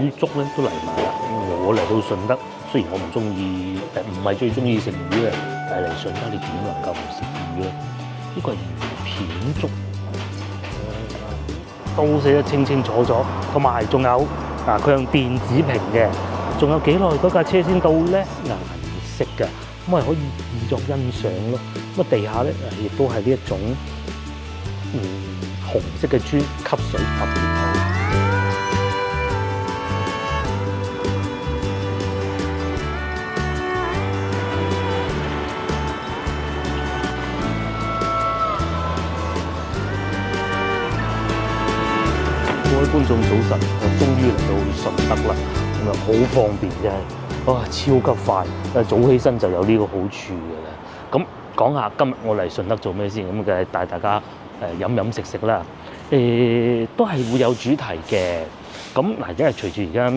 魚粥咧都嚟埋啦。我嚟到順德，雖然我唔中意，唔係最中意食魚嘅，但係嚟順德你點能夠唔食魚咧？呢個係魚片粥，都寫得清清楚楚，同埋仲有佢用電子屏嘅，仲有幾耐嗰架車先到咧？顏色嘅，咁係可以以作欣賞咯。咁地下咧亦都係呢一種紅色嘅磚，吸水特別好。各位觀眾早晨，終於嚟到順德啦，咁啊好方便真係，哇超級快，早起身就有呢個好處㗎啦。咁講下今日我嚟順德做咩先，咁嘅帶大家飲飲食食啦。都係會有主題嘅。咁嗱，因為隨住而家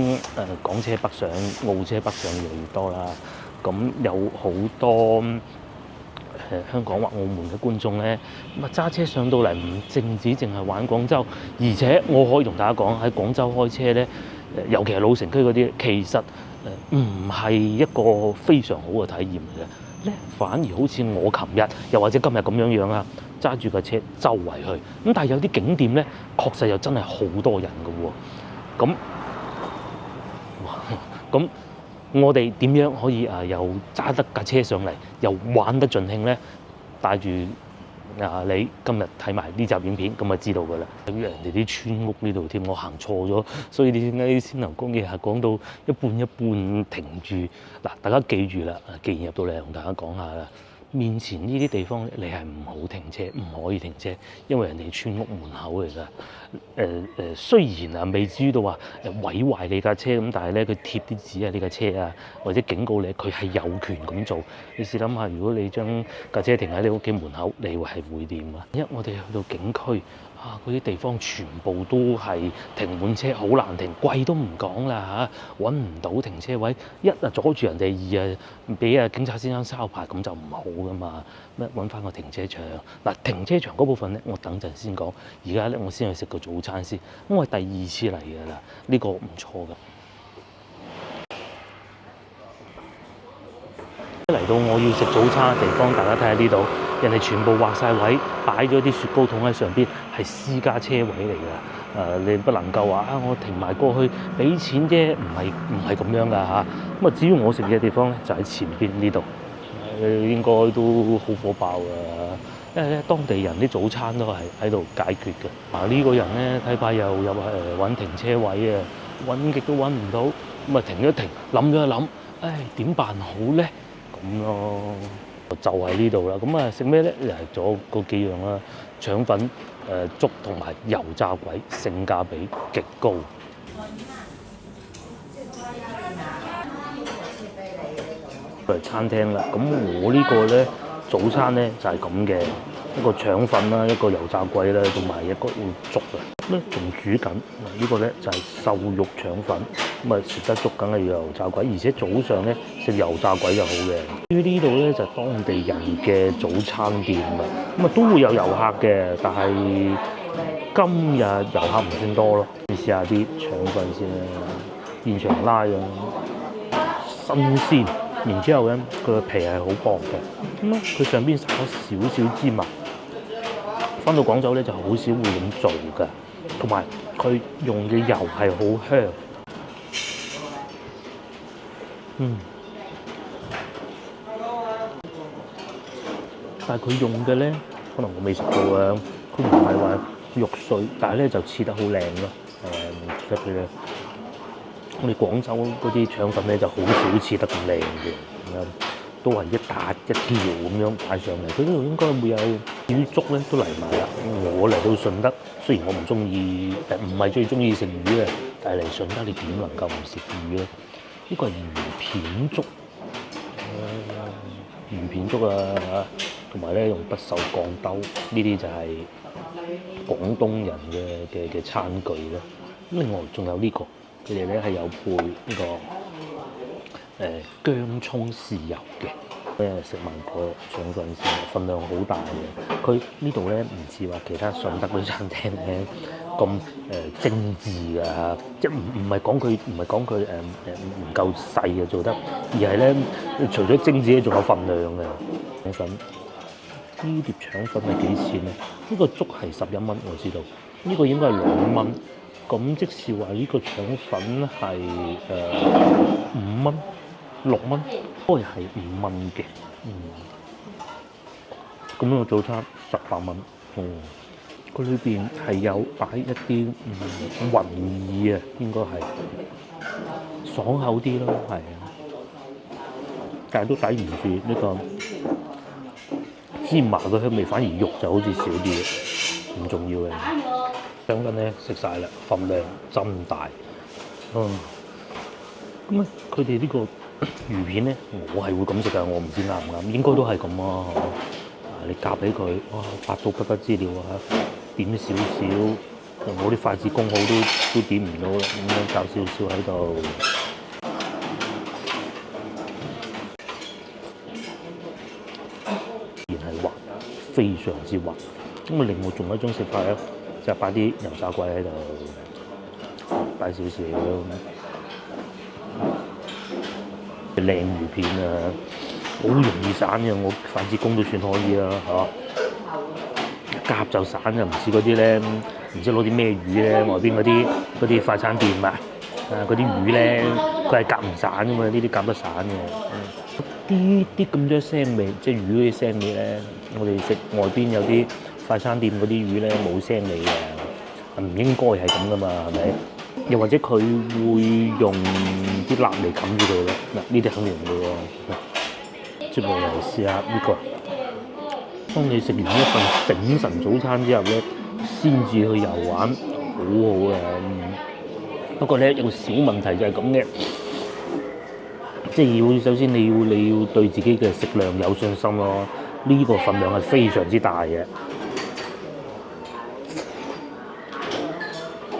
港車北上、澳車北上越嚟越多啦，咁有好多香港或澳門嘅觀眾咧，咁啊揸車上到嚟唔淨係玩廣州，而且我可以同大家講喺廣州開車咧，尤其係老城區嗰啲，其實唔係一個非常好嘅體驗嚟嘅咧，反而好似我琴日又或者今日咁樣啊，揸住架車周圍去，咁但係有啲景點咧，確實又真係好多人㗎喎，咁。我哋點樣可以又揸得架車上嚟，又玩得盡興咧？帶住你今日睇埋呢集影片，咁就知道㗎啦。對於人哋啲村屋呢度添，我行錯咗，所以點解啲先頭講嘢係講到一半停住？嗱，大家記住啦，既然入到嚟同大家講下啦。面前呢啲地方你係唔好停車，唔可以停車，因為人哋村屋門口嚟㗎。雖然未至於到話毀壞你架車咁，但係咧佢貼啲紙啊，你架車啊，或者警告你，佢係有權咁做。你試諗下，如果你將架車停喺你屋企門口，你會係會點啊？因為我哋去到景區嗰啲地方全部都係停滿車，好難停，貴都唔講啦嚇，揾唔到停車位，一阻住人哋，二俾警察先生抄牌，咁就唔好噶嘛。咩揾翻個停車場？嗱，停車場嗰部分咧，我等陣先講。而家咧，我先去食個早餐先，因為第二次嚟㗎啦，呢個唔錯㗎。一嚟到我要食早餐嘅地方，大家睇下呢度，人哋全部劃晒位，擺咗啲雪糕筒喺上邊，係私家車位嚟㗎。你不能夠話我停埋過去俾錢啫，唔係咁樣㗎嚇。咁至於我食嘢嘅地方咧，就喺前邊呢度，應該都好火爆㗎。因為咧，當地人啲早餐都係喺度解決嘅。呢個人咧睇怕又入揾停車位啊，揾極都揾唔到，咁停一停，諗咗一諗，點辦好咧？咁咯，就喺呢度啦。咁食咩咧？又係咗嗰幾樣啦，腸粉、粥同埋油炸鬼，性價比極高。嚟餐廳啦，咁我呢個咧早餐咧就係咁嘅，一個腸粉啦，一個油炸鬼啦，同埋一個粥啊。咁仲煮緊，呢個咧就係瘦肉腸粉，咁食得粥梗係要油炸鬼，而且早上咧食油炸鬼就好嘅。呢度咧就係當地人嘅早餐店啊，咁都會有遊客嘅，但係今日遊客唔算多咯。你試下啲腸粉先啦，現場拉嘅，新鮮。然之後咧，佢個皮係好薄嘅，咁佢上邊撒咗少少芝麻。返到廣州咧就好少會咁做㗎，同埋佢用嘅油係好香。但係佢用嘅咧，可能我未食過啊，佢唔係話肉碎，但係咧就切得好靚咯。特別咧。我哋廣州嗰啲腸粉咧就好少切得咁靚嘅，都係一笪一條咁樣擺上嚟。佢呢度應該會有魚粥咧都嚟埋啦。我嚟到順德，雖然我唔中意，唔係最中意食魚嘅，但係嚟順德你點能夠唔食魚咧？呢個係魚片粥，魚片粥啊，同埋咧用不鏽鋼兜，呢啲就係廣東人嘅餐具啦。咁另外仲有呢個。佢哋咧係有配呢個薑葱豉油嘅，食埋個腸粉先，份量好大嘅。佢呢度咧唔似話其他順德嗰啲餐廳咧咁精緻㗎嚇，即係唔係講佢唔夠細嘅做得，而係咧除咗精緻咧，仲有份量嘅腸粉。呢碟腸粉係幾錢咧？呢個粥係11蚊，我知道。呢個應該係2蚊，咁即是話呢個腸粉係5蚊、6蚊，都係5蚊嘅。咁樣個早餐18蚊。佢裏邊係有擺一啲雲耳啊，應該係爽口啲咯，係啊，但係都抵唔住呢個芝麻嘅香味，反而肉就好似少啲嘅，唔重要嘅。腸粉咧食晒啦，份量真大。咁啊，佢哋呢個魚片咧，我係會咁食㗎，我唔知啱唔啱，應該都係咁啊。你夾俾佢，哇，百到不得之了啊！點少少，我啲筷子工好都點唔到啦，咁樣夾少少喺度。然係滑，非常之滑。咁啊，另外仲有一種食法咧，就係擺啲油炸鬼喺度，擺少少靚魚片啊，好容易散嘅，我筷子工都算可以啦，嚇。夾就散就唔似嗰啲咧，唔知攞啲咩魚咧，外邊嗰啲快餐店啊，嗰啲魚咧，佢係夾唔散噶嘛，呢啲夾得散嘅。啲咁多腥味，即係魚嗰啲腥味咧，我哋食外邊有啲快餐店嗰啲魚咧冇腥味嘅，唔應該係咁噶嘛，係咪？又或者佢會用啲辣嚟冚住佢咯，嗱呢啲肯定唔會喎。接落嚟試下呢個。當你食完一份醒神早餐之後咧，先至去遊玩，好好啊！不過咧有個小問題就係咁嘅，即係要首先你要對自己嘅食量有信心咯。呢個份量係非常之大嘅。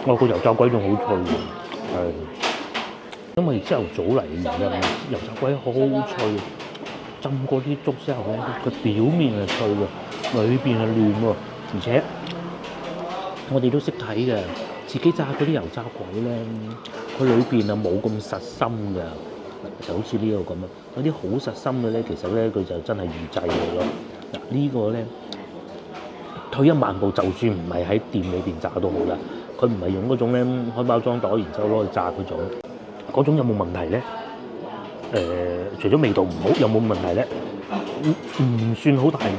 我個油炸鬼仲好脆喎，係因為朝頭早嚟嘅原因，油炸鬼好脆。浸過啲粥之後咧，佢表面係脆嘅，裏邊係嫩喎。而且我哋都識睇嘅，自己炸嗰啲油炸鬼咧，佢裏邊啊冇咁實心嘅，就好似呢個咁啊。有啲好實心嘅咧，其實咧佢就真係預製嘅咯。嗱呢個咧，退一萬步，就算唔係喺店裏邊炸都好啦，佢唔係用嗰種咧開包裝袋，然之後攞去炸嗰種有冇問題咧？除咗味道唔好，有冇問題咧？唔算好大問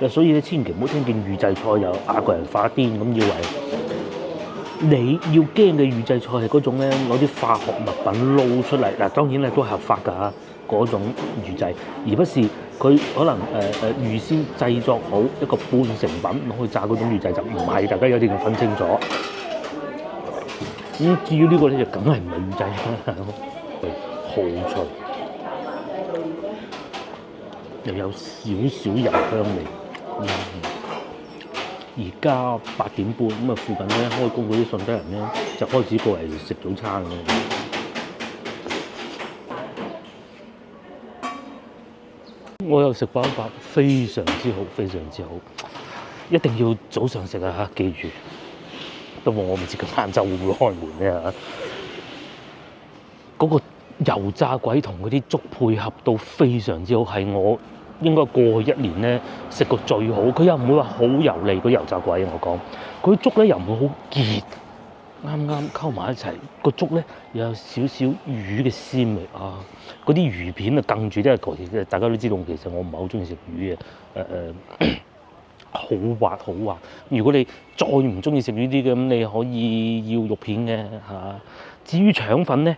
題。所以咧，千祈唔好聽見預製菜又呃個人發癲咁，以為你要驚嘅預製菜係嗰種咧攞啲化學物品撈出嚟嗱，當然咧都係合法㗎嗰種預製，而不是佢可能預先製作好一個半成品攞去炸嗰種預製就唔係，大家有啲要分清楚。咁至於呢個咧就梗係唔係預製啦。好脆，又有少少油香味。而家8點半咁啊，附近咧開工嗰啲順德人咧就開始過嚟食早餐啦。我又食飽飽，非常之好，非常之好，一定要早上食啊！記住，不過我唔知佢晏晝會唔會開門咧嚇。嗰個油炸鬼同嗰啲粥配合到非常之好，係我應該過去1年咧食過最好。佢又唔會話好油膩，個油炸鬼我講，佢粥咧又唔會好結，啱啱溝埋一齊。個粥咧又有少少魚嘅鮮味啊！嗰啲魚片啊，更住啲係大家都知道，其實我唔係好中意食魚嘅，好滑好滑。如果你再唔中意食呢啲嘅，咁你可以要肉片嘅嚇。至於腸粉咧，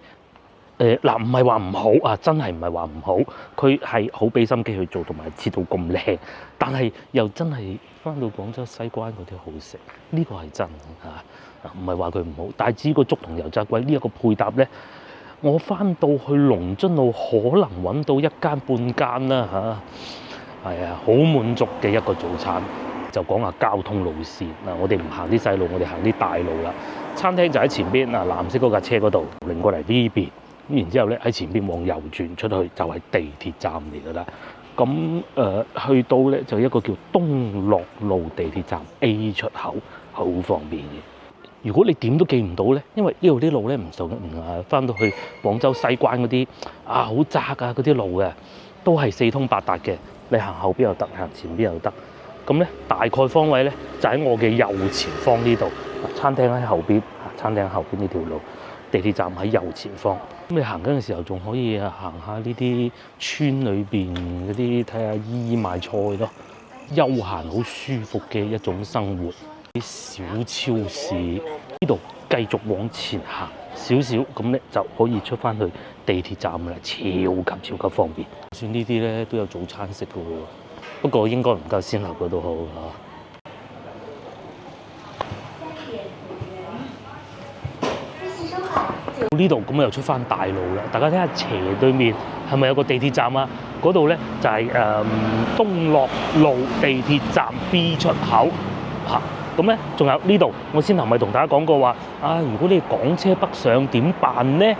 嗱唔係話唔好啊，真係唔係話唔好，佢係好俾心機去做，同埋切到咁靚，但係又真係翻到廣州西關嗰啲好食，呢個係真嚇，唔係話佢唔好。但係至於個粥同油炸鬼呢一個配搭咧，我翻到去龍津路可能揾到1間半間啦嚇，係啊，好滿足嘅一個早餐。就講下交通路線嗱，我哋唔行啲細路，我哋行啲大路啦。餐廳就喺前邊嗱，藍色嗰架車嗰度，擰過嚟呢邊。咁然之後咧喺前邊往右轉出去就係地鐵站嚟㗎啦。咁去到咧就一個叫東樂路地鐵站 A 出口，好方便嘅。如果你點都記唔到咧，因為呢度啲路咧唔翻到去廣州西關嗰啲好窄啊嗰啲路嘅，都係四通八達嘅。你行後邊又得，行前邊又得。咁咧大概方位咧就喺我嘅右前方呢度，餐廳喺後邊，餐廳後邊呢條路，地鐵站喺右前方。咁你行緊嘅時候仲可以行下呢啲村裏邊嗰啲，睇下姨姨賣菜咯，休閒好舒服嘅一種生活。啲小超市呢度繼續往前行少少，咁咧就可以出翻去地鐵站啦，超級方便。就算呢啲咧都有早餐食嘅喎，不過應該唔夠先樓嗰度好嚇。呢度咁又出翻大路啦，大家睇下斜對面係咪有個地鐵站啊？嗰度咧就係東樂路地鐵站 B 出口嚇。咁咧，仲有呢度，我先頭咪同大家講過話，如果你港車北上點辦咧？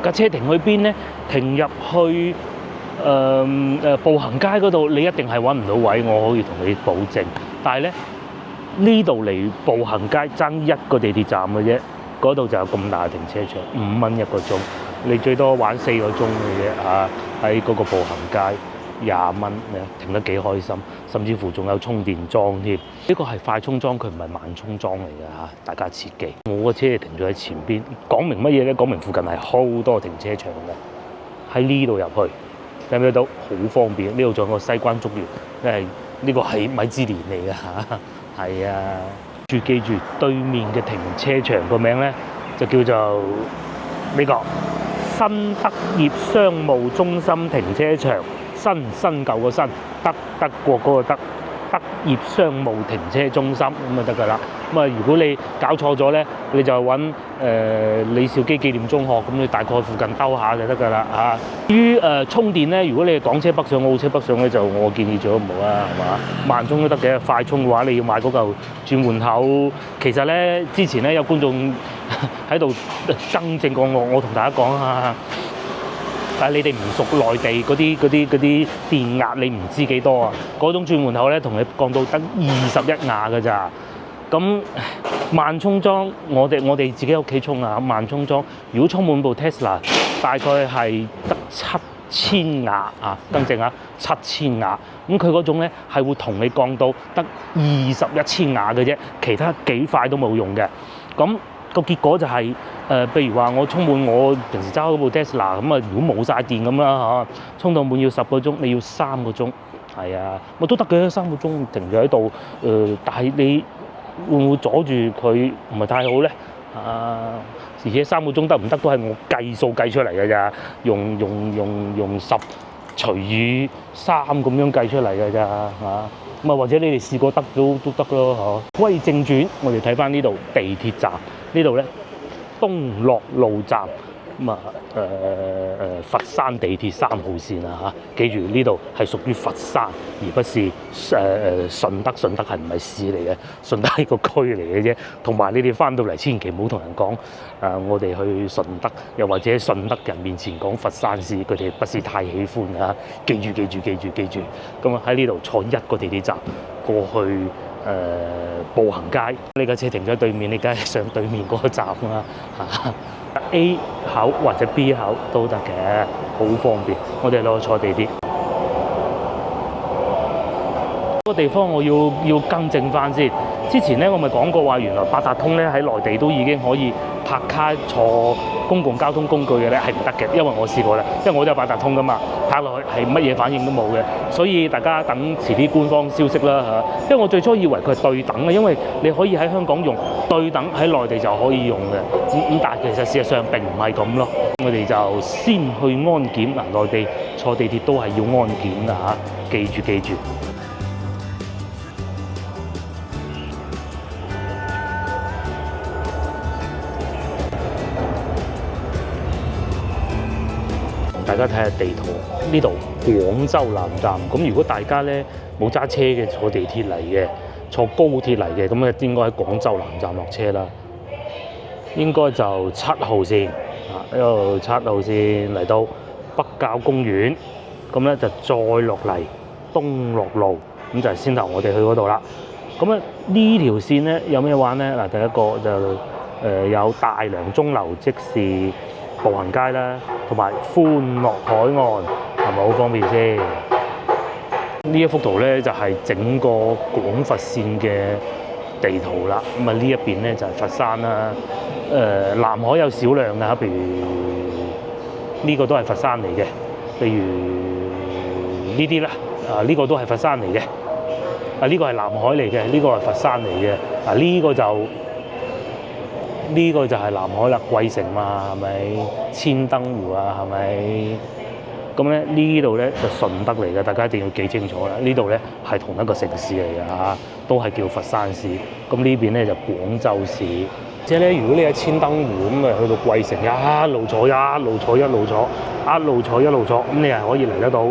架車停去邊咧？停入去步行街嗰度，你一定係揾唔到位，我可以同你保證。但係咧，呢度離步行街爭一個地鐵站嘅啫，嗰度就有咁大嘅停車場，5蚊一個鐘，你最多玩4個鐘嘅啫喺嗰個步行街。20蚊，停得幾開心，甚至乎仲有充電樁添。呢個係快充樁，佢唔係慢充樁嚟嘅嚇，大家切記。我個車停咗喺前邊，講明乜嘢咧？講明附近係好多停車場嘅，喺呢度入去，睇唔睇到？好方便。呢度仲有個西關竹園，因為呢個係米芝蓮嚟嘅嚇，係啊。記住對面嘅停車場個名咧，就叫做呢個新德業商務中心停車場。新舊個新，德國嗰個德業商務停車中心咁就得㗎啦。咁如果你搞錯咗咧，你就揾李兆基紀念中學，咁你大概附近兜下就得㗎啦嚇。至於充電咧，如果你係港車北上、澳車北上咧，就我建議最好唔好啦，係嘛？慢充都得嘅，快充嘅話你要買嗰嚿轉換口。其實咧，之前咧有觀眾喺度更正過我同大家講下。但係你哋唔熟內地嗰啲電壓，你唔知幾多啊？嗰種轉換口咧，同你降到得21瓦㗎咋。咁慢充裝，我哋自己屋企充啊，慢充裝，如果充滿部 Tesla， 大概係得7000瓦啊，更正啊，7000瓦。咁佢嗰種咧係會同你降到得21,000瓦嘅啫，其他幾塊都冇用嘅。咁個結果就係譬如話我充滿我平時揸嗰部 Tesla 咁如果冇晒電咁啦充到滿要10個鐘，你要3個鐘，係啊，我都得嘅3個鐘停咗喺度，但係你會唔會阻住佢唔係太好咧？而且3個鐘得唔得都係我計數計出嚟嘅咋，用10除以3咁樣計出嚟嘅咋或者你哋試過得都得咯嚇。歸正傳，我哋睇翻呢度地鐵站。呢度咧東樂路站，佛山地鐵3號線啊嚇，記住呢度係屬於佛山，而不是順德。順德係唔係市嚟嘅？順德係個區嚟嘅啫。同埋你哋翻到嚟千祈唔好同人講我哋去順德，又或者順德人面前講佛山市，佢哋不是太喜歡啊！記住。咁喺呢度坐一個地鐵站過去。步行街，你架車停咗對面，你梗係上對面嗰個站啦A 口或者 B 口都得嘅，好方便。我哋攞去坐地鐵。個地方我要更正翻先。之前咧我咪講過話，原來八達通咧喺內地都已經可以拍卡坐公共交通工具嘅咧，係唔得嘅，因為我試過啦，因為我都有八達通噶嘛，拍落去係乜嘢反應都冇嘅，所以大家等遲啲官方消息啦嚇。因為我最初以為佢係對等嘅，因為你可以喺香港用對等，喺內地就可以用嘅。咁但係其實事實上並唔係咁咯。我哋就先去安檢嗱，內地坐地鐵都係要安檢㗎嚇，記住。大家睇下地圖，呢度廣州南站。咁如果大家咧冇揸車嘅，坐地鐵嚟嘅，坐高鐵嚟嘅，咁應該喺廣州南站落車啦。應該就7號線呢度7號線嚟到北滘公園，咁咧就再落嚟東樂路，咁就係先頭我哋去嗰度啦。咁咧呢條線咧有咩玩咧？嗱，第一個就有大良鐘樓，即是步行街啦，同埋歡樂海岸，係咪好方便先？呢一幅圖咧就係整個廣佛線嘅地圖啦。咁啊呢一邊咧就係佛山啦。南海有少量嘅，譬如呢個都係佛山嚟嘅，譬如呢啲啦，呢個都係佛山嚟嘅。呢個係南海嚟嘅，呢個係佛山嚟嘅。呢個就係南海啦，桂城嘛，係咪？千燈湖啊，係咪？咁咧呢度咧就順德嚟嘅，大家一定要記清楚啦。呢度咧係同一個城市嚟嘅嚇，都係叫佛山市。咁呢邊咧就廣州市。即係咧，如果你喺千燈湖咁啊，去到桂城一路坐，一路坐，一路坐，一路坐，一路坐，咁你係可以嚟得到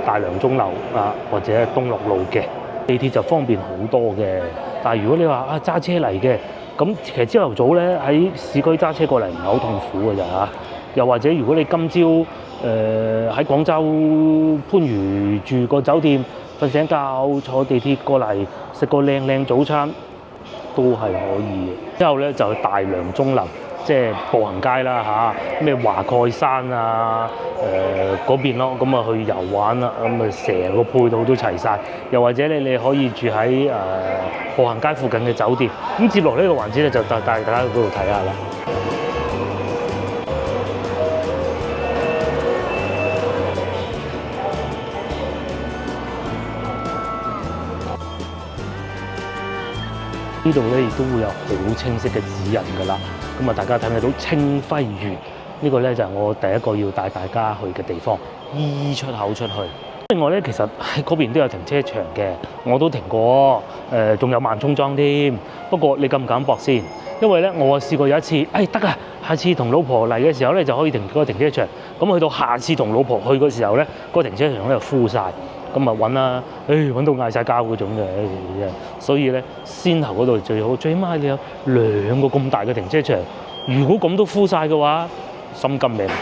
大良鐘樓啊，或者東樂路嘅地鐵就方便好多嘅。但係如果你話揸車嚟嘅，咁其實朝頭早咧喺市區揸車過嚟唔係好痛苦嘅咋嚇。又或者如果你今朝喺廣州番禺住個酒店，瞓醒覺坐地鐵過嚟食個靚早餐都係可以嘅。之後咧就大良鐘樓，即係步行街啦嚇，咩華蓋山啊嗰邊咯，咁啊去遊玩啦，咁啊成個配套都齊晒。又或者你可以住喺步行街附近嘅酒店。咁接落呢個環節咧就帶大家去嗰度睇下啦。呢度咧亦都會有好清晰嘅指引㗎啦。咁啊，大家睇唔睇到清暉園呢個咧就係我第一個要帶大家去嘅地方，E 出口出去。另外咧，其實喺嗰邊都有停車場嘅，我都停過。仲有萬涌莊添。不過你敢唔敢搏先？因為咧，我試過有一次，得啊，下次同老婆嚟嘅時候咧就可以停嗰個停車場。咁去到下次同老婆去嘅時候咧，嗰個停車場咧就 full 曬。咁啊揾啦，揾到嗌晒交嗰種嘅，所以咧先頭嗰度最好，最起碼你有2個咁大嘅停車場。如果咁都 full 曬嘅話，心甘命抵，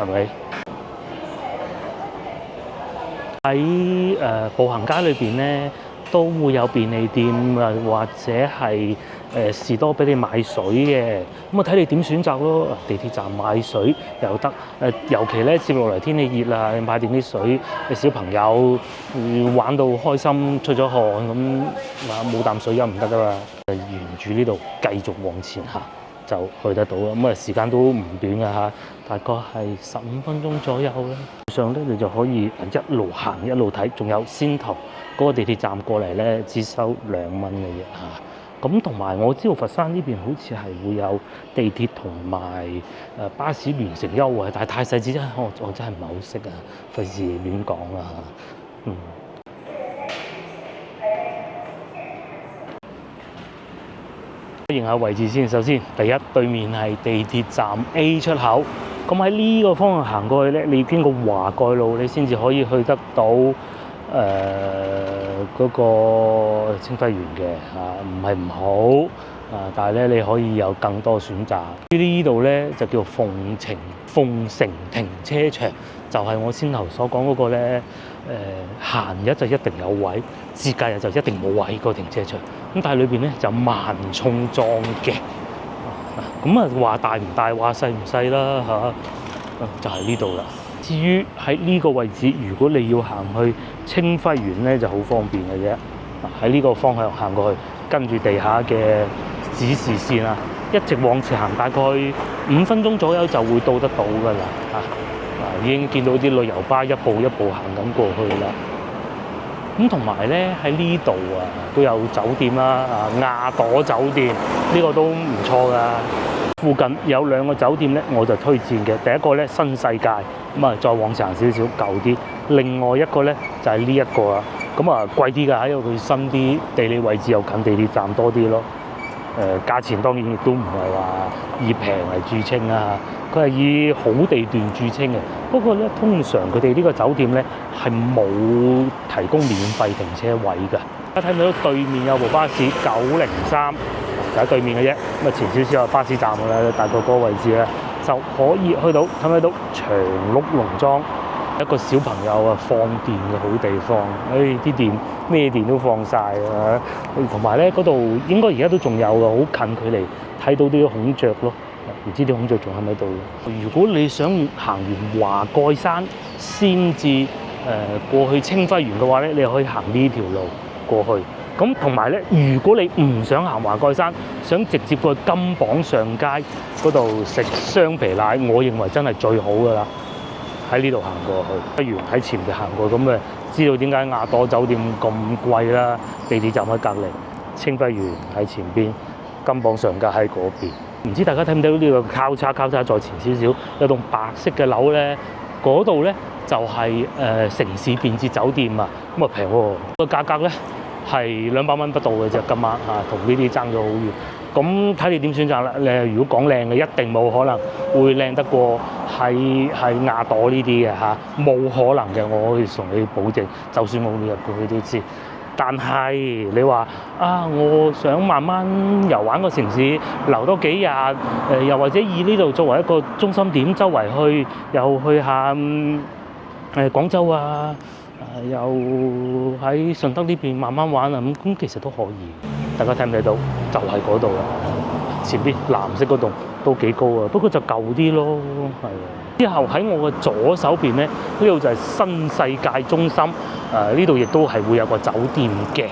係咪？喺步行街裏邊咧，都會有便利店啊，或者係士多俾你買水嘅。咁啊睇你點選擇咯。地鐵站買水又得。尤其咧接落嚟天氣熱啦，買定啲水，小朋友玩到開心出咗汗咁，冇啖水飲唔得噶嘛。沿住呢度繼續往前行就去得到啦。咁啊時間都唔短噶嚇，大概係15分鐘左右啦。上咧你就可以一路行一路睇，仲有先頭嗰個地鐵站過嚟咧，只收2蚊嘅啫嚇。咁同埋我知道佛山呢邊好似係會有地鐵同埋巴士聯乘優惠，但係太細緻真係我真係唔係好識啊，費事亂講啦。認下位置先。首先第一對面係地鐵站 A 出口，咁喺呢個方向行過去咧，你要經過華蓋路，你先至可以去得到嗰個清暉園嘅嚇，唔係唔好但係咧你可以有更多選擇。呢度咧就叫鳳城停車場，就係我先頭所講嗰個咧閒日就一定有位，節假日就一定冇位個停車場。咁但係裏邊咧就萬涌莊嘅，咁啊話大唔大，話細唔細啦嚇，就係呢度啦。至於喺呢個位置，如果你要行去清暉園咧，就好方便嘅啫。喺呢個方向行過去，跟住地下嘅指示線啊，一直往前行，大概5分鐘左右就會到得到㗎啦。已經見到啲旅遊巴一步一步行緊過去啦。咁同埋咧喺呢度都有酒店啦，亞朵酒店呢個都唔錯㗎。附近有2個酒店咧，我就推薦嘅。第一個咧新世界，再往前行少少舊啲。另外一個咧就係呢一個啦，貴啲㗎，因為佢新啲，地理位置又近地鐵站多啲咯。價錢當然亦都唔係話以平為著稱啊，佢係以好地段著稱嘅。不過咧，通常佢哋呢個酒店咧係冇提供免費停車位㗎。大家睇唔睇到對面有部巴士903，就喺對面嘅啫。前少少有巴士站㗎啦，大概嗰個位置咧就可以去到睇唔睇到長鹿農莊，一個小朋友啊放電嘅好地方。啲電咩電都放晒啊！同埋咧嗰度應該而家都仲有嘅，好近距離睇到啲孔雀咯。唔知啲孔雀仲喺唔喺度？如果你想行完華蓋山先至過去清輝園嘅話咧，你可以行呢條路過去。咁同埋咧，如果你唔想行華蓋山，想直接過去金榜上街嗰度食雙皮奶，我認為真係最好㗎啦。喺呢度行過去，不如喺前邊行過，咁誒知道點解亞朵酒店咁貴啦？地鐵站喺隔離，清輝園喺前邊，金榜上街喺嗰邊。唔知大家睇唔睇到呢個交叉再前少少，有棟白色嘅樓咧，嗰度咧就係城市便捷酒店啊，咁啊平喎，個價格咧係200蚊不到嘅啫，今晚嚇同呢啲爭咗好遠。咁睇你點選擇啦。你如果講靚嘅，一定冇可能會靚得過係亞朵呢啲嘅嚇，冇可能嘅，我可以同你保證。就算我未入過去都知。但係你話啊，我想慢慢遊玩個城市，留多幾日，又或者以呢度作為一個中心點，周圍去又去下廣州啊，又喺順德呢邊慢慢玩啊，咁其實都可以。大家睇唔睇到？就係嗰度啦，前邊藍色嗰棟都幾高啊，不過就舊啲咯，係啊。之後喺我嘅左手邊咧，呢度就係新世界中心，呢度亦都係會有個酒店嘅。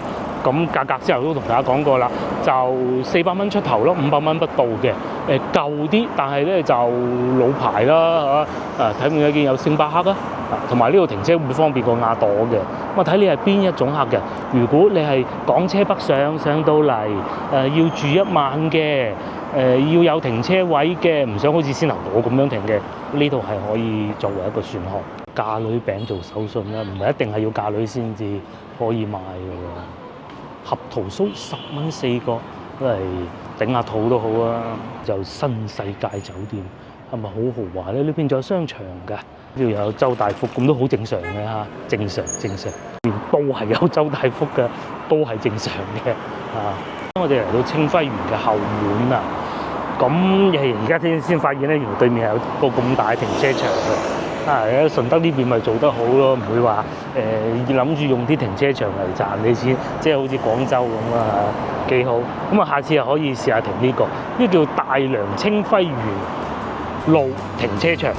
咁價格之後都同大家講過啦，就400蚊出頭咯，500蚊不到嘅。舊啲，但係咧就老牌啦嚇。睇唔睇見有星巴克啊？同埋呢度停車會方便過亞朵嘅。咁啊睇你係邊一種客人。如果你係港車北上到嚟，要住一晚嘅，要有停車位嘅，唔想好似先頭我咁樣停嘅，呢度係可以作為一個選項。嫁女餅做手信啦，唔係一定係要嫁女先至可以買嘅喎。合桃酥10蚊4個，都係頂下肚都好啊！就新世界酒店係咪好豪華咧？呢邊仲有商場㗎，呢度有周大福，咁都好正常嘅嚇，正常。都係有周大福嘅，都係正常嘅啊！我哋嚟到清輝園嘅後門啊，咁而家先發現咧，原來對面係有個咁大嘅停車場嘅。喺順德呢邊咪做得好咯，唔會話諗住用啲停車場嚟賺你錢，即係好似廣州咁啊，幾好。咁啊，下次又可以試下停呢個，呢叫大良清輝園路停車場。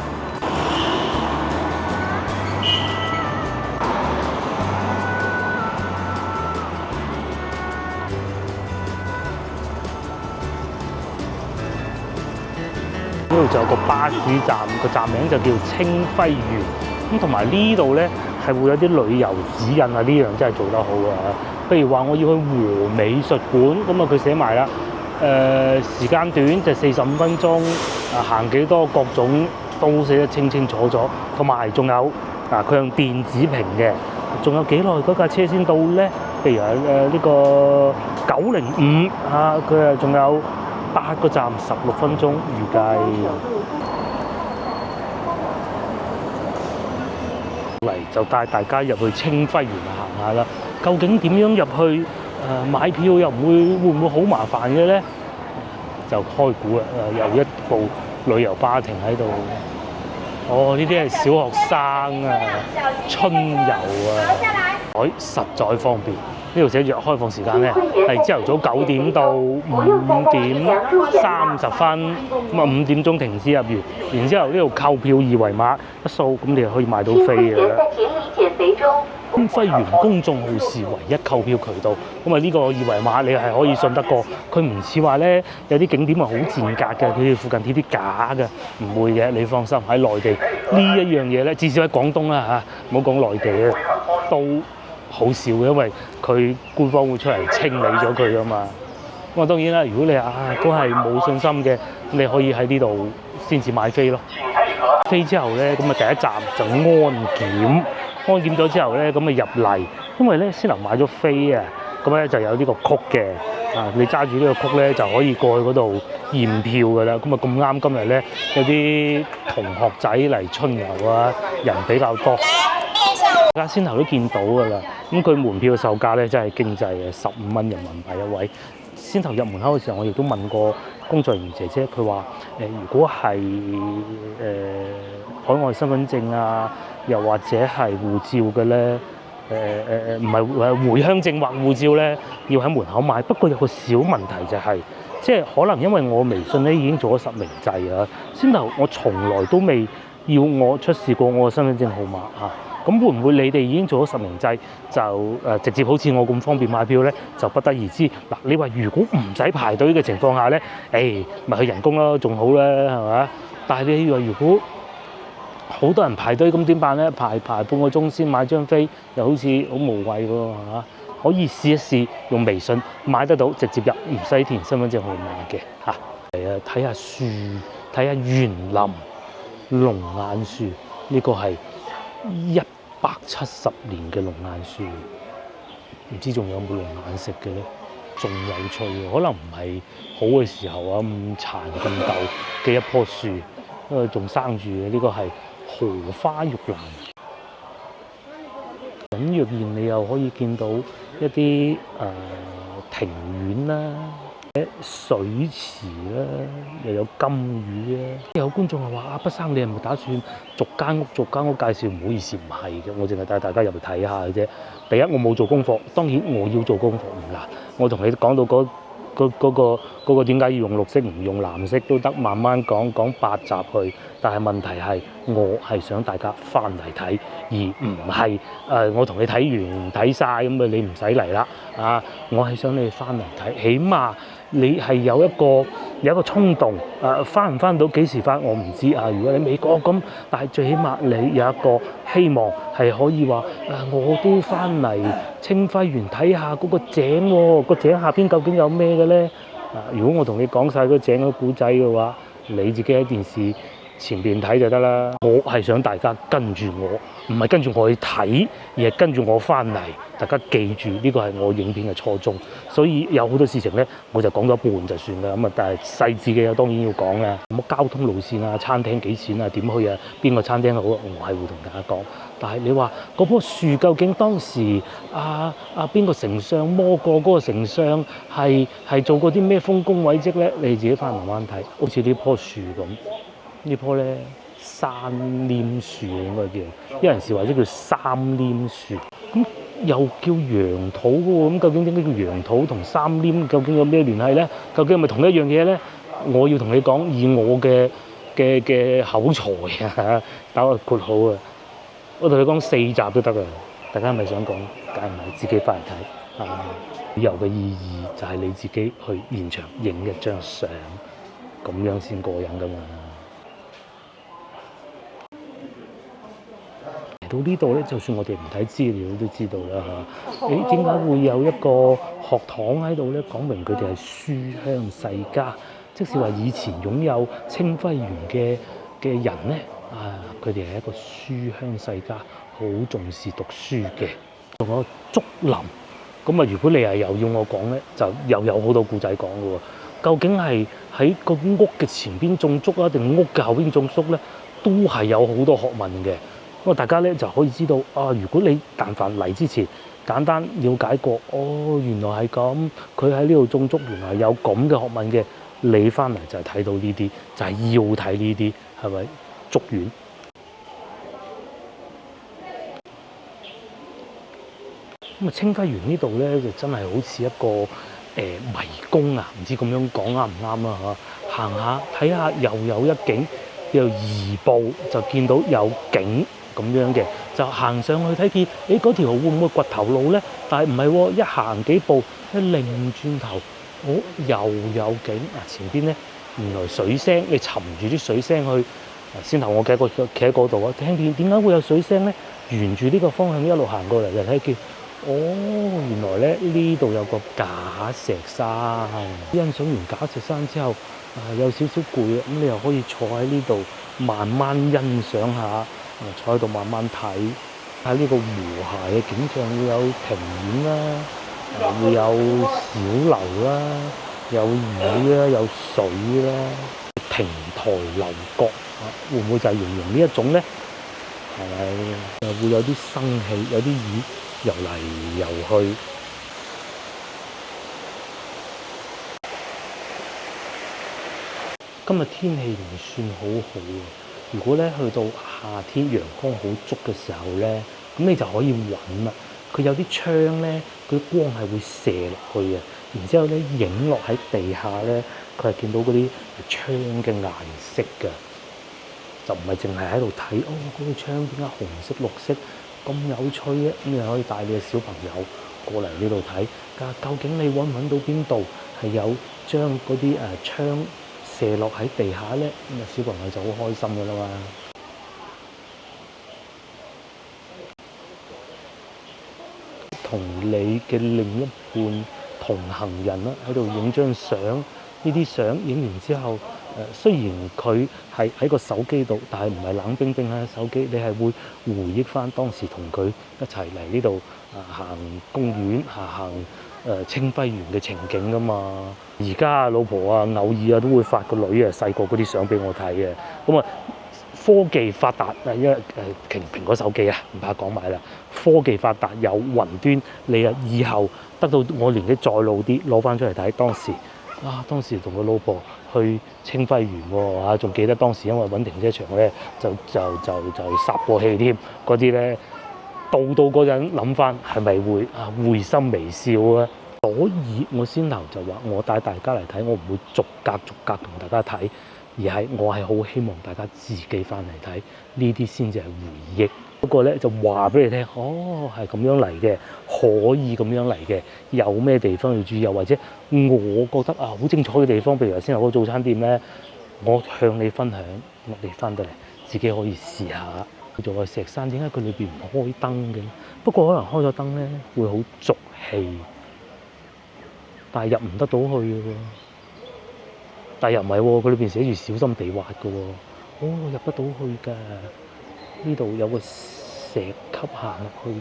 呢度就有個巴士站，個站名就叫清輝園。咁同埋呢度咧係會有啲旅遊指引啊，呢樣真係做得好啊！譬如話我要去和美術館，咁啊佢寫埋啦，時間短就45分鐘，行幾多各種都寫得清楚。同埋仲有佢用電子屏嘅，仲有幾耐嗰架車先到咧？譬如呢個905佢仲有8個站16分鐘預計。嚟就帶大家入去清輝園行下啦。究竟點樣入去買票又會唔會好麻煩嘅咧？就開估啦！有一部旅遊巴停喺度。哦，呢啲係小學生啊，春遊啊，實在方便。呢度寫住開放時間咧，係朝頭早9點到5點30分，咁啊5點鐘停止入園，然之後呢度購票二維碼一掃，咁你就可以買到飛嘅啦。清輝園公眾號是唯一購票渠道，咁啊呢個二維碼你係可以信得過，佢唔似話咧有啲景點係好賤格嘅，佢哋附近貼啲假嘅，唔會嘅，你放心。喺內地呢一樣嘢咧，至少喺廣東啦嚇，唔好講內地啊，都好少嘅，因為佢官方會出嚟清理咗佢噶嘛。咁啊當然啦，如果你都係冇信心嘅，你可以喺呢度先至買飛咯。飛之後咧，咁啊第一站就安檢咗之後咧，咁啊入嚟，因為咧先能買咗飛啊，咁咧就有呢個曲嘅你揸住呢個曲咧就可以過去嗰度驗票噶啦。咁啊咁啱今日咧有啲同學仔嚟春遊啊，人比較多。大家先頭都見到㗎啦，咁佢門票嘅售價咧真係經濟嘅，15蚊人民幣一位。先頭入門口嘅時候，我亦都問過工作人員姐姐佢話如果係海外身份證啊，又或者係護照嘅咧，唔係回鄉證或護照咧，要喺門口買。不過有個小問題就係、即係可能因為我微信咧已經做咗實名制啊，先頭我從來都未要我出示過我嘅身份證號碼嚇。咁會唔會你哋已經做咗實名制，就直接好似我咁方便買票咧？就不得而知。嗱，你話如果唔使排隊嘅情況下咧，咪去人工咯，仲好啦，係咪？但係你話如果好多人排隊，咁點辦咧？排半個鐘先買張飛，又好似好無謂喎，係嘛？可以試一試用微信買得到，直接入，唔使填身份證號碼嘅嚇。係啊，睇下樹，睇下園林龍眼樹，呢個係170年嘅龍眼樹，唔知仲有冇龍眼食嘅咧？仲有趣喎，可能唔係好嘅時候啊，咁殘咁舊嘅一棵樹，因為仲生住嘅呢個係荷花玉蘭。咁若然你又可以見到一啲庭院啦、水池啦，又有金魚啊！有觀眾係話：不生你係咪打算逐間屋介紹？唔好意思，唔係嘅，我淨係帶大家入去睇下嘅啫。第一，我冇做功課，當然我要做功課唔難。我同你講到嗰個點解要用綠色唔用藍色都得，慢慢講8集去。但係問題係，我係想大家翻嚟睇，而唔係我同你睇完睇晒咁啊，你唔使嚟啦啊！我係想你翻嚟睇，起碼你係有一個衝動翻唔翻到幾時翻我唔知啊。如果你美國咁，但係最起碼你有一個希望係可以話我都翻嚟清暉園睇下嗰個井喎，個井下邊究竟有咩嘅咧？如果我同你講晒個井嘅故仔嘅話，你自己喺電視前邊睇就得啦。我係想大家跟住我，唔係跟住我去睇，而係跟住我翻嚟。大家記住呢個係我影片嘅初衷。所以有好多事情咧，我就講咗一半就算啦。咁啊，但係細緻嘅當然要講啦。咁交通路線啊、餐廳幾錢啊、點去啊、邊個餐廳好，我係會同大家講。但係你話嗰棵樹究竟當時邊個丞相摸過嗰個丞相係做過啲咩豐功偉績咧？你自己翻慢慢睇。好似呢棵樹咁，呢棵咧三稔樹應該叫，有人士或者叫三稔樹。咁又叫楊桃喎，咁究竟點解叫楊桃同三稔究竟有咩聯繫咧？究竟係咪同一樣嘢咧？我要同你講，以我嘅口才啊，打個括號啊，我同你講4集都得啊！大家係咪想講？梗係唔係，自己翻嚟睇啊！旅遊嘅意義就係你自己去現場影一張相，咁樣先過癮噶嘛。嚟到呢度咧，就算我哋唔睇資料都知道啦嚇。點解會有一個學堂喺度咧？講明佢哋係書香世家，即是話以前擁有清暉園嘅人咧，佢哋係一個書香世家，好重視讀書嘅。仲有竹林，咁啊，如果你係又要我講咧，就又有好多故仔講嘅喎。究竟係喺個屋嘅前邊種竹啊，定屋嘅後邊種竹咧？都係有好多學問嘅。咁啊，大家咧就可以知道如果你但凡嚟之前簡單了解過，原來係咁，佢喺呢度種竹，原來有咁嘅學問嘅，你翻嚟就係睇到呢啲，就係要睇呢啲，係咪竹園？咁啊，清暉園呢度咧就真係好似一個迷宮啊，唔知咁樣講啱唔啱啊嚇？行下睇下又有一景，又移步就見到有景咁樣嘅，就行上去睇見，嗰條會唔會掘頭路咧？但係唔係喎，一行幾步一擰轉頭，又有景啊！前邊咧原來水聲，你尋住啲水聲去。先頭我企喺嗰度啊，聽見點解會有水聲咧？沿住呢個方向一路行過嚟就睇見。原來咧呢度有個假石山。欣賞完假石山之後，有少少攰啊，咁你又可以坐喺呢度慢慢欣賞下，坐喺度慢慢睇。喺呢個和諧嘅景象，會有庭院啦，會有小樓啦，有魚啦，有水啦，亭台樓閣會唔會就係形容呢一種咧？係咪會有啲生氣，有啲魚游嚟游去？今日天氣唔算好好啊。如果咧去到夏天陽光好足嘅時候咧，咁你就可以揾啦。佢有啲窗咧，佢光係會射落去嘅，然之後咧影落喺地下咧，佢係見到嗰啲窗嘅顏色㗎，就唔係淨係喺度睇嗰個窗點解紅色、綠色咁有趣嘅，咁你可以帶你嘅小朋友過嚟呢度睇。究竟你揾唔揾到邊度係有將嗰啲窗射落喺地下咧？咁小朋友就好開心㗎啦嘛。同你嘅另一半同行人啦，喺度影張相。呢啲相影完之後，雖然佢係喺個手機度，但係唔係冷冰冰喺手機，你係會回憶翻當時同佢一齊嚟呢度行公園、行清暉園嘅情景㗎嘛。而家老婆偶爾都會發個女細個嗰啲相俾我睇嘅。咁科技發達因為蘋果手機唔怕講埋啦。科技發達有雲端，你以後得到我年紀再老啲，攞翻出嚟睇當時同個老婆去清暉園喎，仲記得當時因為揾停車場咧，就霎過氣添，嗰啲咧到嗰陣諗翻係咪會會心微笑啊？所以我先頭就話我帶大家嚟睇，我唔會逐格同大家睇，而係我係好希望大家自己翻嚟睇，呢啲先至係回憶。不過咧就話俾你聽，係咁樣嚟嘅，可以咁樣嚟嘅，有咩地方要注意，又或者我覺得好精彩嘅地方，譬如頭先有個早餐店咧，我向你分享，我哋翻到嚟自己可以試下。叫做石山，點解佢裏邊唔開燈嘅？不過可能開咗燈咧，會好俗氣，但係入唔得到去嘅喎。但係又唔係喎，佢裏邊寫住小心地滑嘅喎，入得到去㗎。呢度有個石級行入去嘅，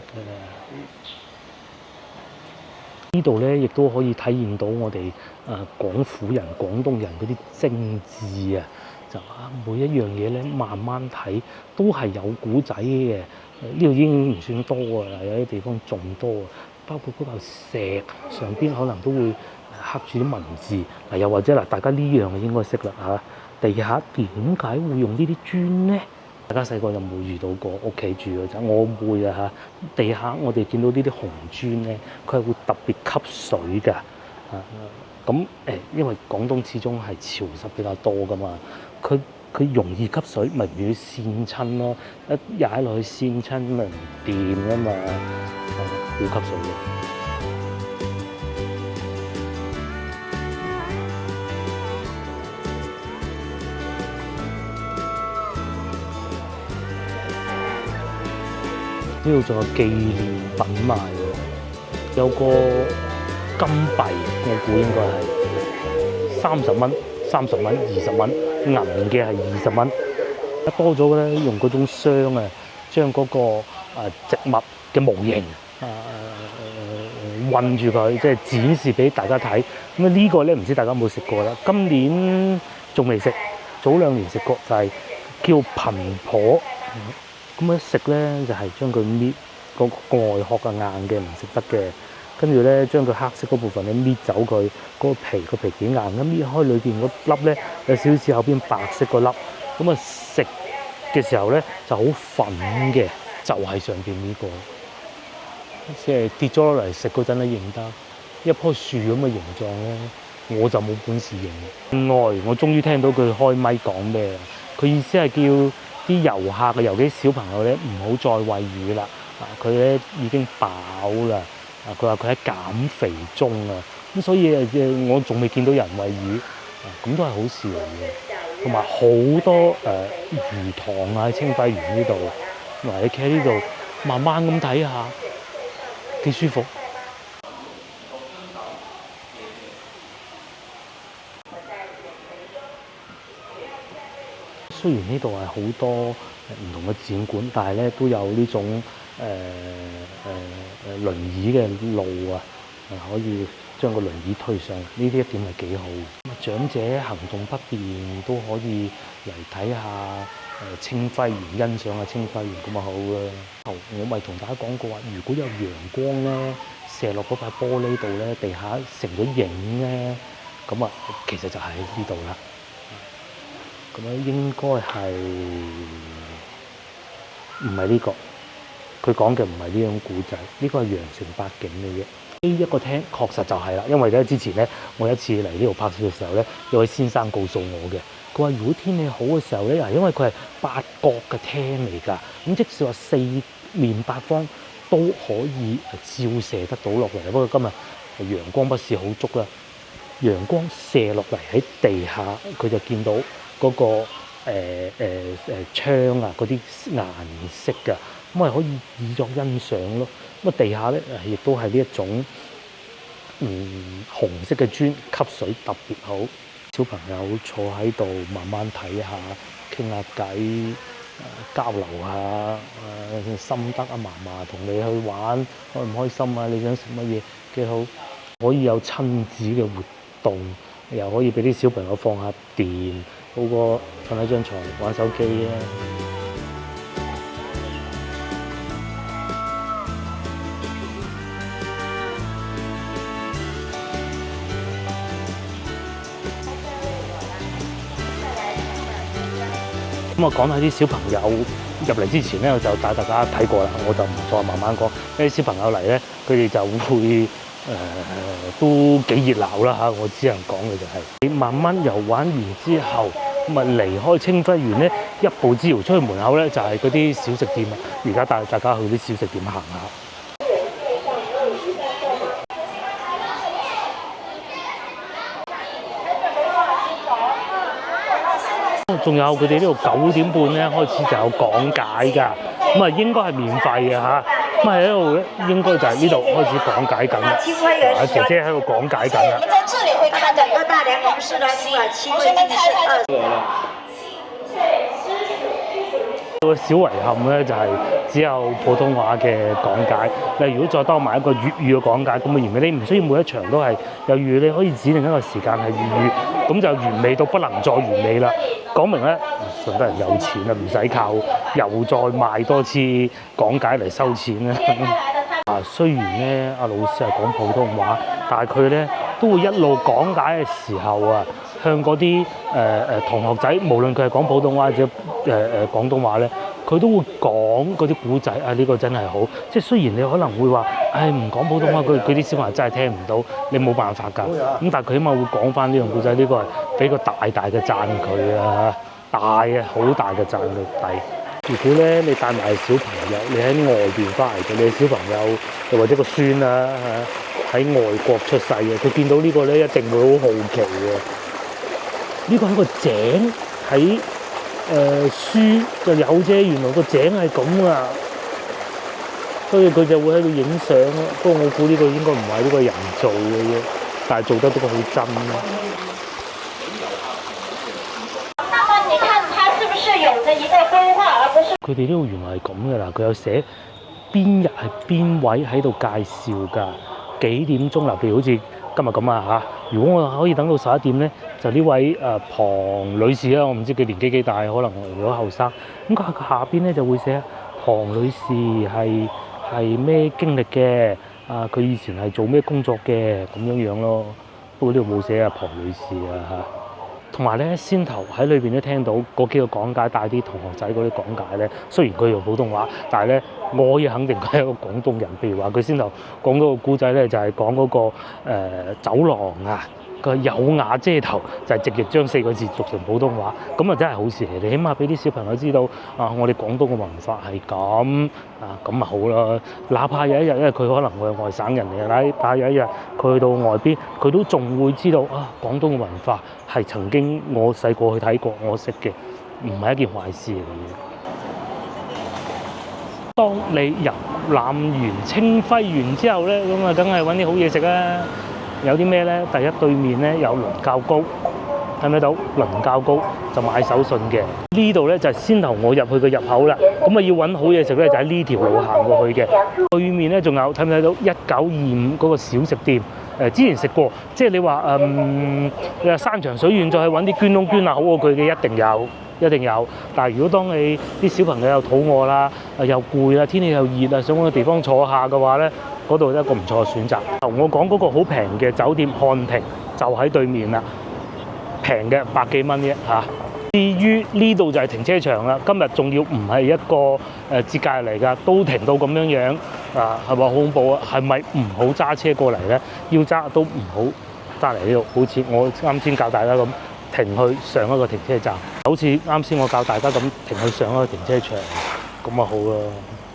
呢度咧亦都可以體驗到我哋廣府人、廣東人嗰啲精緻啊！就每一樣嘢咧，慢慢睇都係有古仔嘅。呢度已經唔算多㗎啦，有啲地方仲多啊。包括嗰嚿石上邊可能都會刻住啲文字嗱，又或者大家呢樣應該識啦嚇。地下點解會用呢啲磚咧？大家細個有冇遇到過屋企住嗰陣？我會地下我哋見到呢啲紅磚咧，佢係會特別吸水㗎。咁因為廣東始終係潮濕比較多㗎嘛，佢容易吸水，咪唔要跣親咯。一踩落去跣親咪唔掂㗎嘛，要吸水嘅。呢度仲有紀念品賣喎，有個金幣，我估應該係30蚊、30蚊、20蚊，銀嘅係20蚊。多咗嘅咧，用嗰種箱將嗰個植物嘅模型韞住佢，即係展示俾大家睇。咁呢個咧唔知大家有冇食過啦？今年仲未食，早2年食過，就係叫頻婆。咁樣食咧就係將佢搣個外殼硬嘅，唔食得嘅。跟住咧將佢黑色嗰部分咧搣走佢，個皮幾硬，咁搣開裏邊嗰粒咧有少少後邊白色嗰粒。咁食嘅時候咧就好粉嘅，就係上邊呢個，即係跌咗落嚟食嗰陣咧認得一棵樹咁嘅形狀咧，我就冇本事認。另外，我終於聽到佢開咪講咩啦？佢意思係叫啲遊客尤其小朋友咧，唔好再餵魚啦。佢咧已經飽啦。佢話佢喺減肥中啊。咁所以我仲未見到人餵魚，咁都係好事嚟嘅。同埋好多魚塘喺清暉園呢度，嗱你企喺呢度慢慢咁睇下，幾舒服。雖然呢度係好多唔同嘅展館，但係咧都有呢種輪椅嘅路可以將個輪椅推上，呢啲一點係幾好。長者行動不便都可以嚟睇下清暉園，欣賞下清暉園咁啊好啦。我咪同大家講過話，如果有陽光咧射落嗰塊玻璃度咧，地下成咗影咧，咁其實就係喺呢度啦。咁樣應該係唔係呢個？佢講嘅唔係呢種古仔，呢個係羊城八景嘅啫。呢一個廳確實就係啦，因為咧之前咧我一次嚟呢度拍攝嘅時候咧，有位先生告訴我嘅，佢話如果天氣好嘅時候咧，因為佢係八角嘅廳嚟㗎，咁即使話四面八方都可以照射得到落嚟。不過今日陽光不是好足啦，陽光射落嚟喺地下，佢就見到嗰個窗啊嗰啲顏色㗎。咁係可以以作欣賞咯。咁啊地下咧亦都係呢一種紅色嘅磚，吸水特別好。小朋友坐喺度慢慢睇下，傾下偈，交流下心得啊。嫲嫲同你去玩，開唔開心啊？你想食乜嘢？幾好，可以有親子嘅活動，又可以俾啲小朋友放下電，好過瞓喺張床玩手機啊！咁我講起啲小朋友入嚟之前咧，我就帶大家睇過啦，我就唔再慢慢講。啲小朋友嚟咧，佢哋就會都幾熱鬧啦嚇。我只能講嘅就係，你慢慢遊玩完之後，咁啊離開清暉園咧，一步之遙出去門口咧，就係嗰啲小食店啊。而家帶大家去啲小食店行下。仲有佢哋呢度9點半咧開始就有講解㗎，咁啊應該係免費嘅嚇，咁喺度咧應該就係呢度開始講解緊啦，姐姐喺度講解緊啦。在這裡會看整個大聯盟市的7會計是2。個小遺憾咧就係只有普通話嘅講解。例如如果再多埋一個粵語嘅講解，咁啊而你唔需要每一場都係有粵語，你可以指定一個時間係粵語，咁就完美到不能再完美啦。講明咧，順德人有錢啦，唔使靠又再賣多次講解嚟收錢啦。啊，雖然咧阿老師係講普通話，但係佢咧都會一路講解嘅時候啊，向嗰啲同學仔，無論佢係講普通話或者廣東話咧，佢都會講嗰啲古仔啊！呢個真係好，即係雖然你可能會話，唔講普通話，佢啲小朋友真係聽唔到，你冇辦法㗎。咁但係佢起碼會講翻呢樣古仔，呢個係俾個大大嘅讚佢啊！大啊，好大嘅讚佢低。如果咧你帶埋小朋友，你喺外邊翻嚟嘅，你小朋友又或者個孫啊喺外國出世嘅，佢見到呢個咧一定會好好奇嘅。呢個係個井，喺書就有啫，原來個井係咁啊，所以佢就會喺度影相咯。不過我估呢個應該唔係呢個人做嘅啫，但係做得都好真咯。佢哋呢度原來係咁嘅啦，佢有寫邊日係邊位喺度介紹㗎，幾點鐘啦？譬如好似今日咁啊嚇，如果我可以等到11點咧，就呢位龐女士啦，我唔知佢年紀幾大，可能如果後生，咁佢下邊咧就會寫龐女士係咩經歷嘅，啊佢以前係做咩工作嘅咁樣咯。不過呢度冇寫龐女士啊嚇。同埋咧，先頭喺裏邊都聽到嗰幾個講解，帶啲同學仔嗰啲講解咧。雖然佢用普通話，但係咧，我可以肯定佢係一個廣東人。譬如話，佢先頭講嗰個故仔咧，就係講嗰個走廊啊，個有瓦遮頭，就係直譯將4個字讀成普通話。咁啊，真係好事嚟。你起碼俾啲小朋友知道啊，我哋廣東嘅文化係咁啊，咁啊好啦。哪怕有一日，因為佢可能會係外省人嚟嘅，哪怕有一日佢去到外邊，佢都仲會知道啊，廣東嘅文化係曾經我細個去睇過，我識嘅，唔係一件壞事嚟嘅。當你遊覽完清暉園之後咧，咁啊，梗係揾啲好嘢食啦。有啲咩咧？第一對面咧有倫教糕，睇唔睇到？倫教糕就買手信嘅。呢度咧就係先頭我入去嘅入口啦。咁啊要揾好嘢食咧，就喺呢條路行過去嘅。對面咧仲有睇唔睇到1925嗰個小食店？之前食過，即係你話你話山長水遠再去揾啲捐窿捐罅好過佢嘅，一定有。但係如果當你啲小朋友又肚餓啦，又攰啦，天氣又熱啊，想揾個地方坐下嘅話咧，嗰度係一個唔錯嘅選擇。我講嗰個好平嘅酒店漢庭就喺對面啦，平嘅100幾蚊啫嚇。至於呢度就係停車場啦，今日仲要唔係一個節假日嚟㗎，都停到咁樣樣啊，係咪好恐怖啊？係咪唔好揸車過嚟咧？要揸都唔好揸嚟呢度，好似我啱先教大家咁停去上一個停車站，好似啱先我教大家咁停去上一個停車場，咁啊好咯。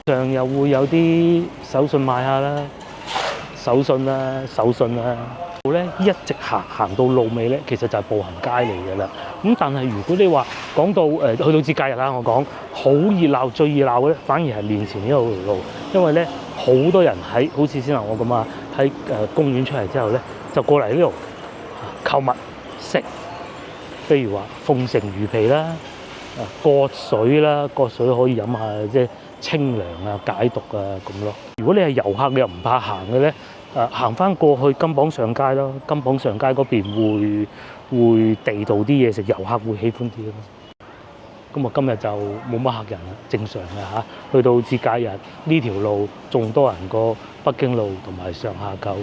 上又會有啲手信買下啦，手信啦。咧一直行到路尾咧，其實就係步行街嚟嘅啦。咁但係如果你話講到去到節假日啦，我講好熱鬧，最熱鬧嘅咧，反而係面前呢條路，因為咧好多人喺好似先頭我咁啊，喺公園出嚟之後咧，就過嚟呢度購物食，譬如話鳳城魚皮啦、葛水啦，葛水可以飲下即係清涼啊、解毒啊咁咯。如果你係遊客，你又唔怕行嘅咧。行翻過去金榜上街咯，金榜上街嗰邊會地道啲嘢食，遊客會喜歡啲咯。咁啊，今日就冇乜客人啦，正常嘅嚇。去到節假日呢條路仲多人過北京路同埋上下九。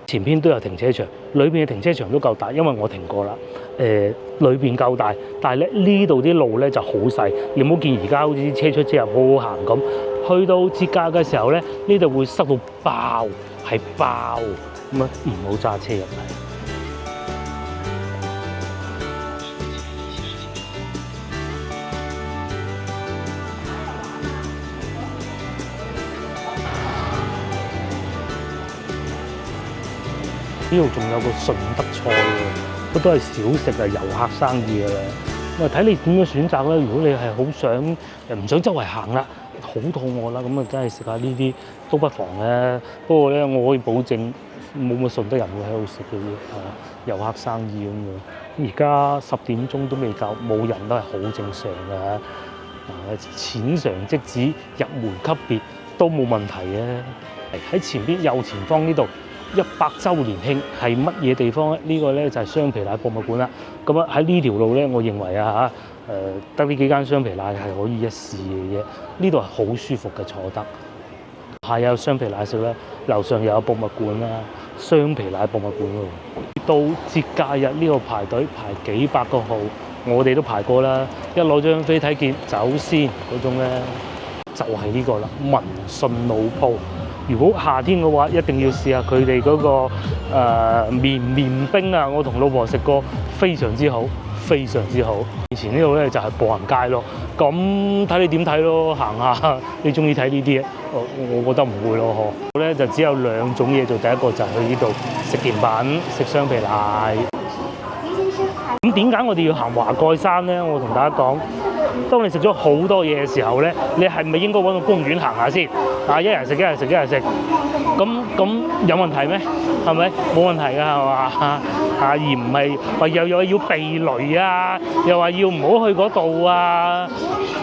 前邊都有停車場，裏邊嘅停車場都夠大，因為我停過啦。裏邊夠大，但係咧呢度啲路咧就好細，你唔好見而家好似啲車出車入好好行咁。去到節假嘅時候咧，呢度會塞到爆，係爆咁啊！唔好揸車入嚟。呢度仲有個順德菜喎，嗰都係小食啊，遊客生意㗎啦。咁啊，睇你點樣選擇啦。如果你係好想唔想周圍行啦，好肚餓啦，咁啊真係食下呢啲都不妨嘅。不過咧，我可以保證冇乜順德人會喺度食嘅啫，遊客生意咁樣。而家10點鐘都未夠，冇人都係好正常嘅。淺嘗即止，入門級別都冇問題嘅。喺前邊右前方呢度100週年慶係乜嘢地方咧？呢個咧就係雙皮奶博物館啦。咁啊喺呢條路咧，我認為啊嚇得呢幾間雙皮奶係可以一試嘅啫。呢度係好舒服嘅坐得，下有雙皮奶食啦，樓上又有博物館啦，雙皮奶博物館喎。到節假日呢個排隊排幾百個號，我哋都排過啦。一攞張飛睇見走先嗰種咧，就係呢個啦，民信老鋪。如果夏天嘅話，一定要試下佢哋嗰個綿冰啊！我同老婆食過，非常之好，非常之好。以前呢度咧就係步行街咯，咁睇你點睇咯，行下你中意睇呢啲嘢，我覺得唔會咯，嗬。咧就只有2種嘢做，第一個就係去呢度食甜品，食雙皮奶。咁點解我哋要行華蓋山咧？我同大家講。當你食咗好多嘢嘅時候咧，你係咪應該揾個公園行下先？一人食，咁有問題咩？係咪冇問題㗎？係嘛？而唔係話又要避雷啊，又話要唔好去嗰度啊？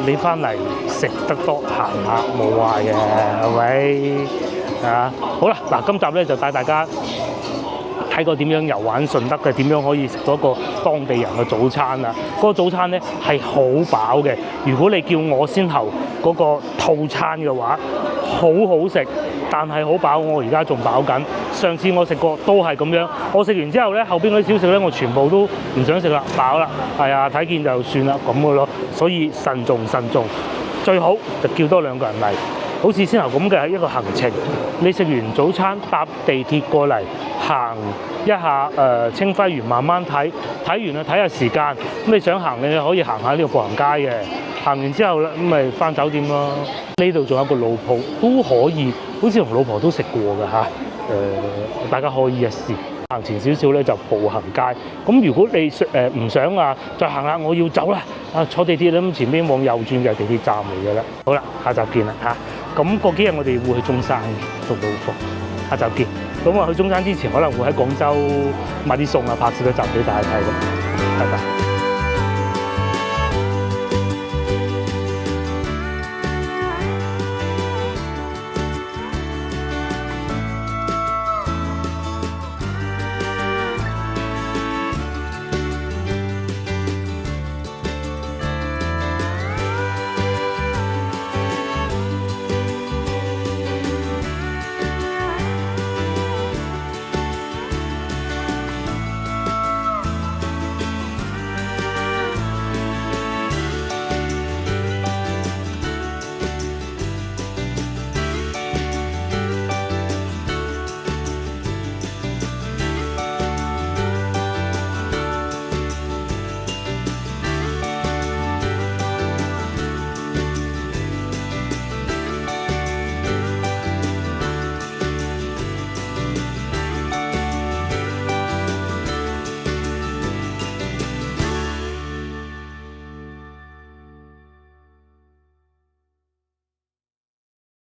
你翻嚟食得多行下冇壞嘅，係咪？好啦，嗱，今集咧就帶大家睇過點樣遊玩順德嘅，點樣可以食到一個當地人嘅早餐啊！嗰個早餐咧係好飽嘅。如果你叫我先後嗰個套餐嘅話，好好食，但係好飽。我而家仲飽緊。上次我食過都係咁樣。我食完之後咧，後邊嗰啲小食咧，我全部都唔想食啦，飽啦。係啊，睇見就算啦咁嘅咯。所以慎重，最好就叫多2個人嚟。好似先頭咁嘅一個行程，你食完早餐搭地鐵過嚟行一下清暉園，慢慢睇完啦，睇下時間。咁你想行你可以行下呢個步行街嘅，行完之後咧咁咪翻酒店咯。呢度仲有一個老鋪都可以，好似同老婆都食過嘅嚇。大家可以一試。行前少少咧就步行街。咁如果你唔想再行啦，我要走啦，坐地鐵啦，咁前邊往右轉就係地鐵站嚟嘅啦。好啦，下集見啦嚇。咁過幾日我哋會去中山做到貨，下集見。咁去中山之前可能會喺廣州買啲餸拍攝一集俾大家睇咯。拜拜。